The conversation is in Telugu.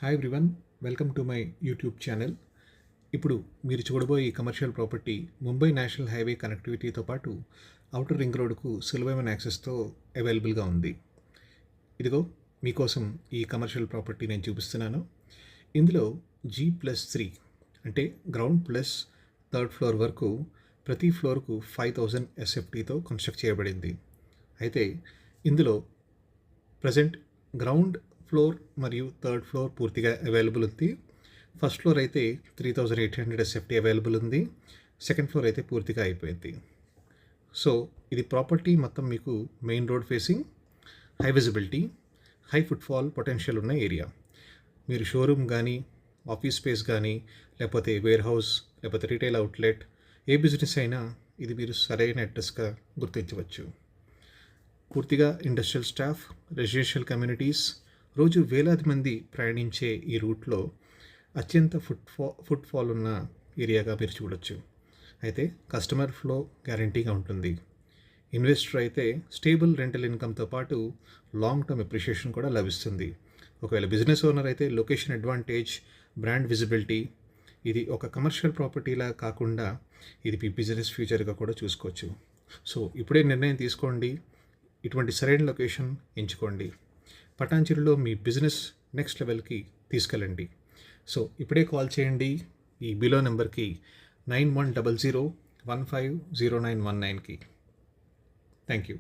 Hi everyone, welcome to my YouTube channel. ఇప్పుడు మీరు చూడబోయే ఈ commercial property Mumbai national highway కనెక్టివిటీతో పాటు ఔటర్ రింగ్ రోడ్కు సులభమైన యాక్సెస్తో అవైలబుల్గా ఉంది. ఇదిగో మీకోసం ఈ కమర్షియల్ ప్రాపర్టీ నేను చూపిస్తున్నాను. ఇందులో G+3 అంటే గ్రౌండ్ ప్లస్ థర్డ్ ఫ్లోర్ వరకు ప్రతి ఫ్లోర్కు 5000 SFTతో కన్స్ట్రక్ట్ చేయబడింది. అయితే ఇందులో ప్రజెంట్ గ్రౌండ్ ఫ్లోర్ మరియు థర్డ్ ఫ్లోర్ పూర్తిగా అవైలబుల్ ఉంది. ఫస్ట్ ఫ్లోర్ అయితే 3800 SFT అవైలబుల్ ఉంది. సెకండ్ ఫ్లోర్ అయితే పూర్తిగా అయిపోయింది. సో ఇది ప్రాపర్టీ మొత్తం మీకు main road facing, high visibility, high footfall potential ఉన్న ఏరియా. మీరు షోరూమ్ కానీ, ఆఫీస్ స్పేస్ కానీ, లేకపోతే వేర్ హౌస్, లేకపోతే రీటైల్ అవుట్లెట్, ఏ బిజినెస్ అయినా ఇది మీరు సరైన అడ్రస్గా గుర్తించవచ్చు. పూర్తిగా ఇండస్ట్రియల్ స్టాఫ్, రెసిడెన్షియల్ కమ్యూనిటీస్, రోజు వేలాది మంది ప్రయాణించే ఈ రూట్లో అత్యంత ఫుట్ఫాల్ ఉన్న ఏరియాగా మీరు చూడొచ్చు. అయితే కస్టమర్ ఫ్లో గ్యారంటీగా ఉంటుంది. ఇన్వెస్టర్ అయితే స్టేబుల్ రెంటల్ ఇన్కమ్తో పాటు లాంగ్ టర్మ్ అప్రిషియేషన్ కూడా లభిస్తుంది. ఒకవేళ బిజినెస్ ఓనర్ అయితే లొకేషన్ అడ్వాంటేజ్, బ్రాండ్ విజిబిలిటీ, ఇది ఒక కమర్షియల్ ప్రాపర్టీలా కాకుండా ఇది మీ బిజినెస్ ఫ్యూచర్గా కూడా చూసుకోవచ్చు. సో ఇప్పుడే నిర్ణయం తీసుకోండి, ఇటువంటి సరైన లొకేషన్ ఎంచుకోండి. పటాన్చెరులో మీ బిజినెస్ నెక్స్ట్ లెవెల్కి తీసుకెళ్ళండి. సో ఇప్పుడే కాల్ చేయండి ఈ బిలో నెంబర్కి 9100150919కి. Thank you.